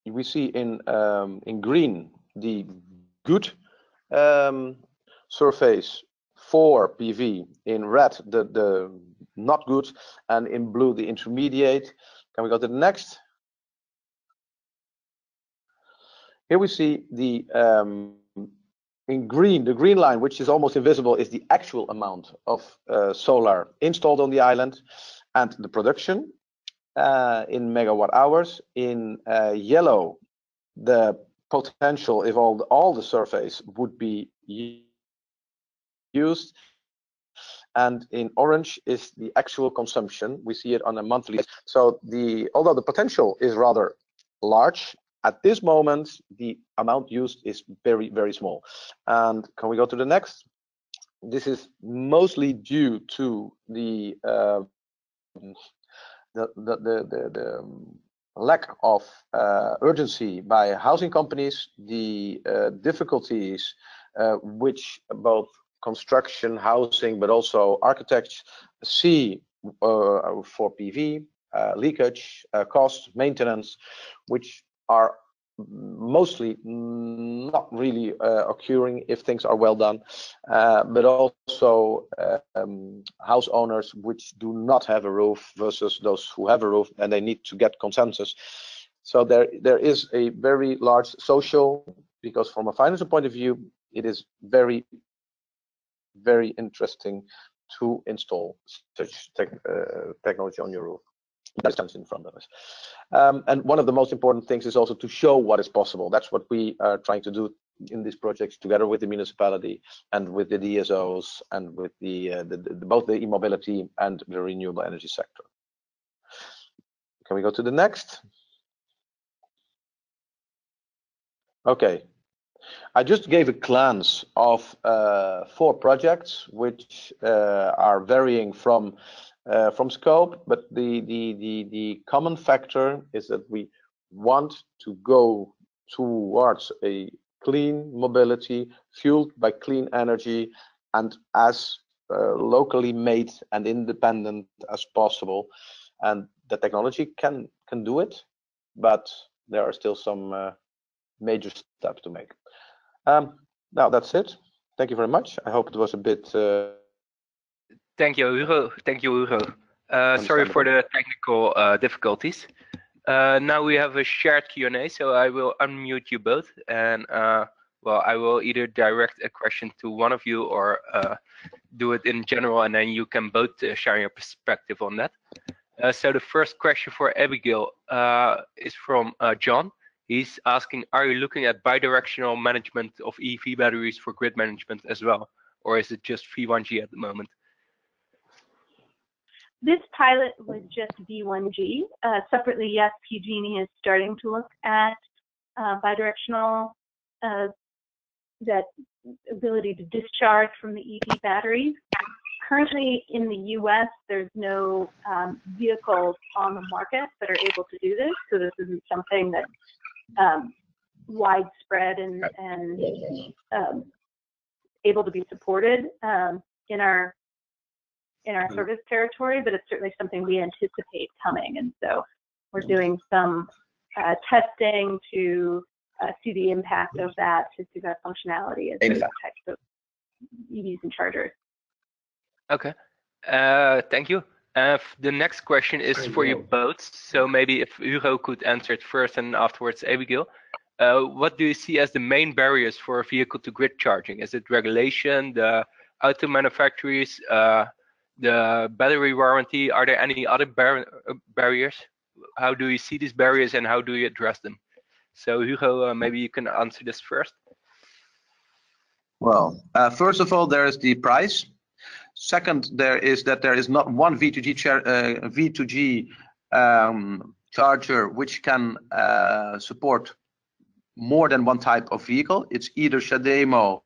we see in green the good surface for PV, in red the not good, and in blue the intermediate. Can we go to the next? Here we see the in green, the green line, which is almost invisible, is the actual amount of solar installed on the island and the production in megawatt hours. In yellow, the potential if all the surface would be used, and in orange is the actual consumption. We see it on a monthly basis. So although the potential is rather large, at this moment the amount used is very, very small. And can we go to the next? This is mostly due to the lack of urgency by housing companies, the difficulties which both construction, housing, but also architects see for PV, leakage, cost, maintenance, which are mostly not really occurring if things are well done, but also house owners which do not have a roof versus those who have a roof, and they need to get consensus. So there is a very large social, because from a financial point of view, it is very, very interesting to install such technology on your roof. That's in front of us. And one of the most important things is also to show what is possible. That's what we are trying to do in these projects, together with the municipality and with the DSOs and with both the e-mobility and the renewable energy sector. Can we go to the next? Okay. I just gave a glance of 4 projects which are varying from scope, but the common factor is that we want to go towards a clean mobility fueled by clean energy and as locally made and independent as possible. And the technology can do it, but there are still some major steps to make. Now that's it. Thank you very much. I hope it was a bit Thank you, Hugo. Thank you, Hugo. Sorry for the technical difficulties. Now we have a shared Q&A, so I will unmute you both, and well, I will either direct a question to one of you or do it in general, and then you can both share your perspective on that. So the first question for Abigail is from John. He's asking, are you looking at bidirectional management of EV batteries for grid management as well, or is it just V1G at the moment? This pilot was just V1G. Separately, yes, PG&E is starting to look at bidirectional, that ability to discharge from the EV batteries. Currently in the US, there's no vehicles on the market that are able to do this, so this isn't something that's widespread and able to be supported in our service territory, but it's certainly something we anticipate coming. And so we're doing some testing to see the impact of that, to see that functionality as those types of EVs and chargers. Okay. Thank you. The next question is for you both. So maybe if Hugo could answer it first and afterwards Abigail. What do you see as the main barriers for a vehicle to grid charging? Is it regulation, the auto manufacturers, the battery warranty? Are there any other barriers? How do you see these barriers and how do you address them? So Hugo, maybe you can answer this first. Well, first of all, there is the price. Second, there is not one V2G charger which can support more than one type of vehicle. It's either CHAdeMO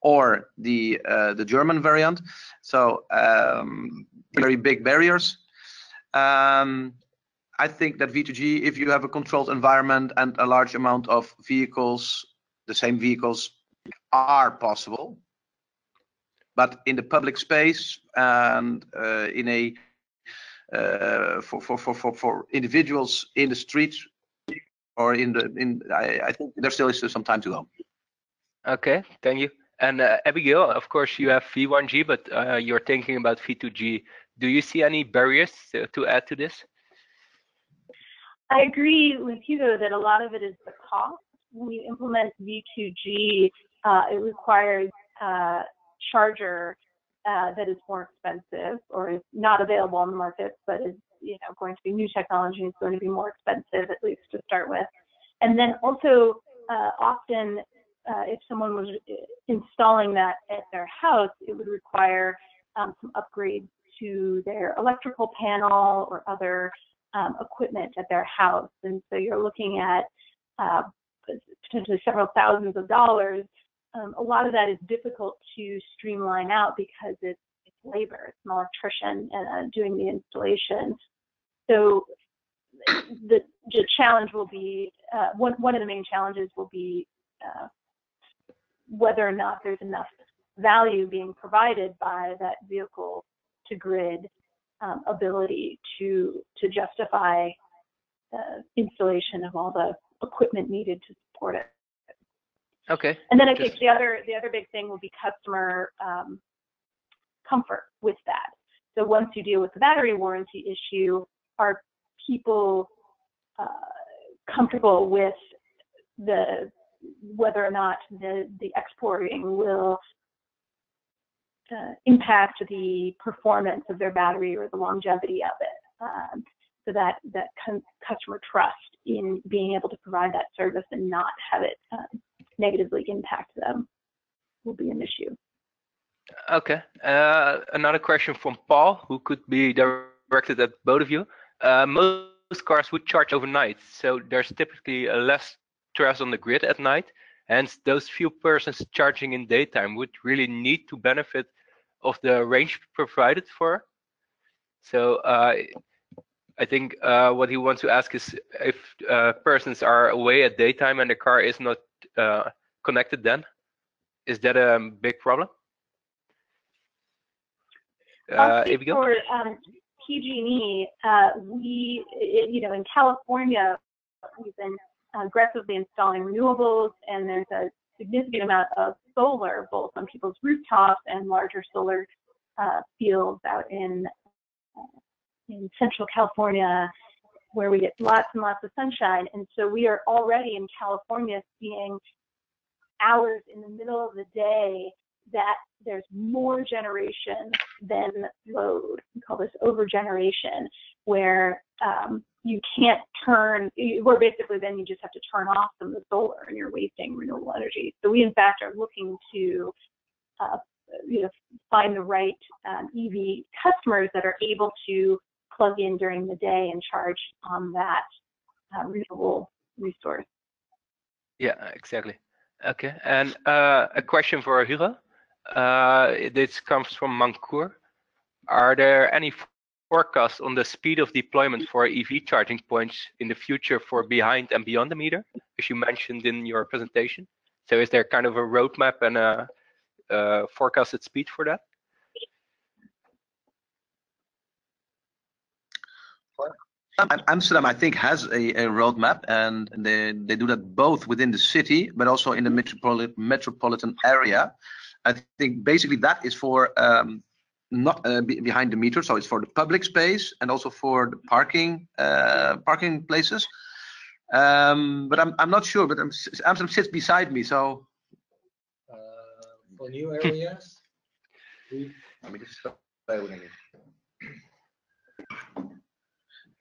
or the German variant. So very big barriers. I think that V2G, if you have a controlled environment and a large amount of vehicles, the same vehicles are possible. But in the public space and in a for individuals in the streets or I think there still is some time to go. Okay, thank you. And Abigail, of course, you have V1G, but you're thinking about V2G. Do you see any barriers to add to this? I agree with Hugo that a lot of it is the cost. When you implement V2G, it requires charger that is more expensive or is not available on the market, but is going to be new technology, is going to be more expensive, at least to start with. And then also often if someone was installing that at their house, it would require some upgrades to their electrical panel or other equipment at their house. And so you're looking at potentially several thousands of dollars. A lot of that is difficult to streamline out because it's labor, it's an electrician doing the installation. So the challenge will be, one of the main challenges will be whether or not there's enough value being provided by that vehicle to grid ability to justify installation of all the equipment needed to support it. Okay. And then I think the other big thing will be customer comfort with that. So once you deal with the battery warranty issue, are people comfortable with whether or not the exporting will impact the performance of their battery or the longevity of it? So that customer trust in being able to provide that service and not have it negatively impact them will be an issue. Okay. Another question from Paul, who could be directed at both of you. Most cars would charge overnight, so there's typically less stress on the grid at night. Hence, those few persons charging in daytime would really need to benefit of the range provided for. So I think what he wants to ask is if persons are away at daytime and the car is not connected, then is that a big problem? Abigail? For PG&E, we, in California, we've been aggressively installing renewables, and there's a significant amount of solar, both on people's rooftops and larger solar fields out in Central California, where we get lots and lots of sunshine. And so we are already in California seeing hours in the middle of the day that there's more generation than load. We call this overgeneration, where you can't where basically then you just have to turn off some of the solar and you're wasting renewable energy. So we in fact are looking to find the right EV customers that are able to plug in during the day and charge on that renewable resource. Yeah, exactly. Okay, and a question for Hugo. This comes from Mankour. Are there any forecasts on the speed of deployment for EV charging points in the future for behind and beyond the meter, as you mentioned in your presentation? So is there kind of a roadmap and a forecasted speed for that? Amsterdam, I think, has a roadmap, and they do that both within the city, but also in the metropolitan area. I think basically that is for not behind the meter, so it's for the public space and also for the parking places. But I'm not sure. But Amsterdam sits beside me, so for new areas,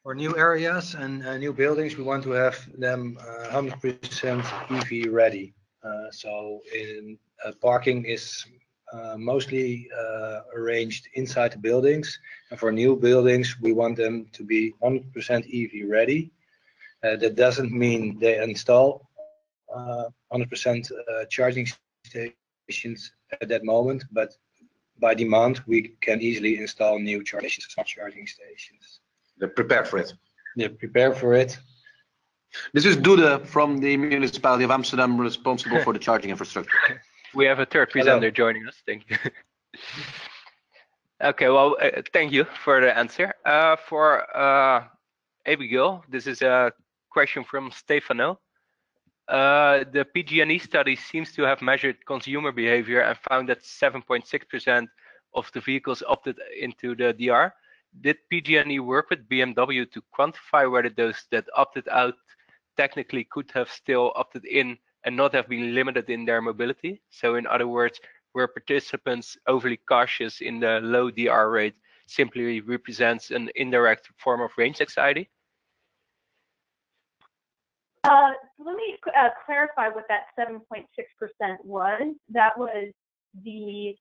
for new areas and new buildings, we want to have them 100% EV ready. So in parking is mostly arranged inside the buildings, and for new buildings, we want them to be 100% EV ready. That doesn't mean they install 100% charging stations at that moment, but by demand, we can easily install new smart charging stations. They're prepared for it. They're prepared for it. This is Dude from the municipality of Amsterdam, responsible for the charging infrastructure. We have a third presenter joining us. Thank you. Okay, well, thank you for the answer. For Abigail, this is a question from Stefano. The PG&E study seems to have measured consumer behavior and found that 7.6% of the vehicles opted into the DR. Did PG&E work with BMW to quantify whether those that opted out technically could have still opted in and not have been limited in their mobility? So in other words, were participants overly cautious in the low DR rate simply represents an indirect form of range anxiety? Let me clarify what that 7.6% was. That was the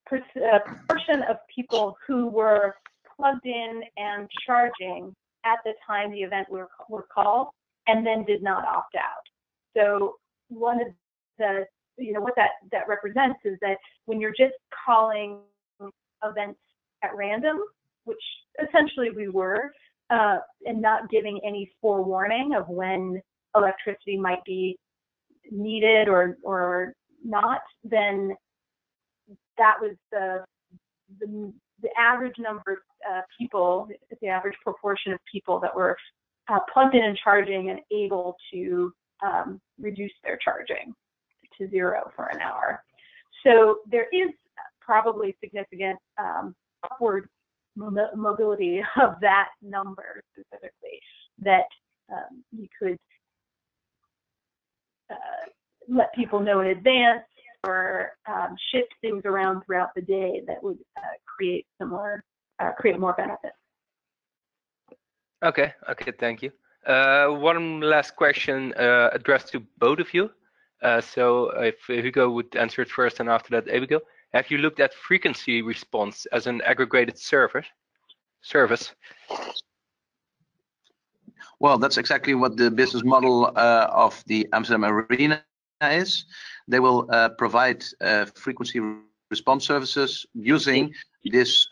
proportion of people who were plugged in and charging at the time the event were called and then did not opt out. So one of the, what that represents is that when you're just calling events at random, which essentially we were, and not giving any forewarning of when electricity might be needed or not, then that was the average number of people, the average proportion of people that were plugged in and charging and able to reduce their charging to 0 for an hour. So there is probably significant upward mobility of that number specifically that you could let people know in advance, or shift things around throughout the day that would create more benefit. Okay, thank you. One last question addressed to both of you. So if Hugo would answer it first, and after that Abigail. Have you looked at frequency response as an aggregated service? Well, that's exactly what the business model of the Amsterdam Arena is. They will provide frequency response services using this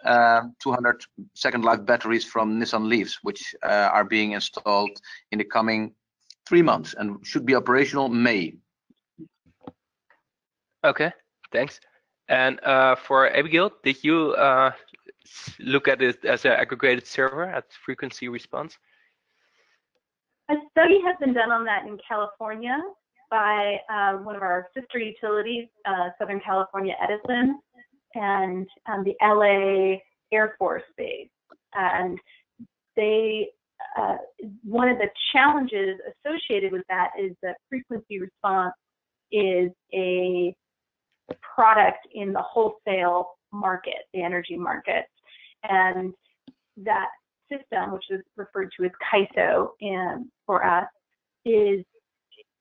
200 second life batteries from Nissan Leafs, which are being installed in the coming 3 months and should be operational May. Okay, thanks. And for Abigail, did you look at it as an aggregated server at frequency response? A study has been done on that in California by one of our sister utilities, Southern California Edison, and the LA Air Force Base. And they, one of the challenges associated with that is that frequency response is a product in the wholesale market, the energy market. And that system, which is referred to as CAISO for us,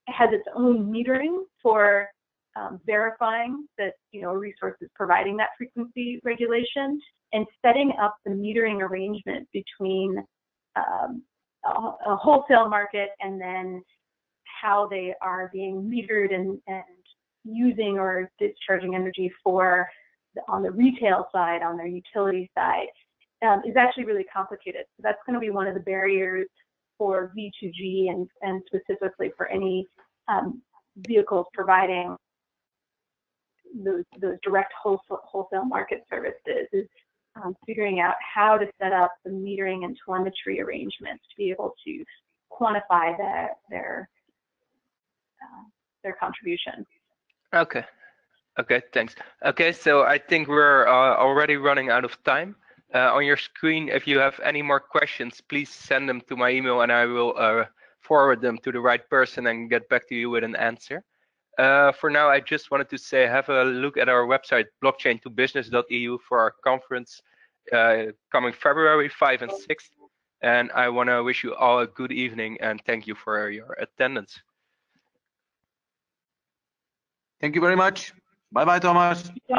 has its own metering for verifying that a resource is providing that frequency regulation, and setting up the metering arrangement between a wholesale market and then how they are being metered and using or discharging energy for on the retail side, on their utility side, is actually really complicated. So that's going to be one of the barriers for V2G and specifically for any vehicles providing those direct wholesale market services, is figuring out how to set up the metering and telemetry arrangements to be able to quantify their contribution. Okay, thanks. Okay, so I think we're already running out of time. On your screen, if you have any more questions, please send them to my email and I will forward them to the right person and get back to you with an answer. For now, I just wanted to say have a look at our website, blockchain2business.eu, for our conference coming February 5 and 6. And I want to wish you all a good evening and thank you for your attendance. Thank you very much. Bye-bye, Thomas. Yeah.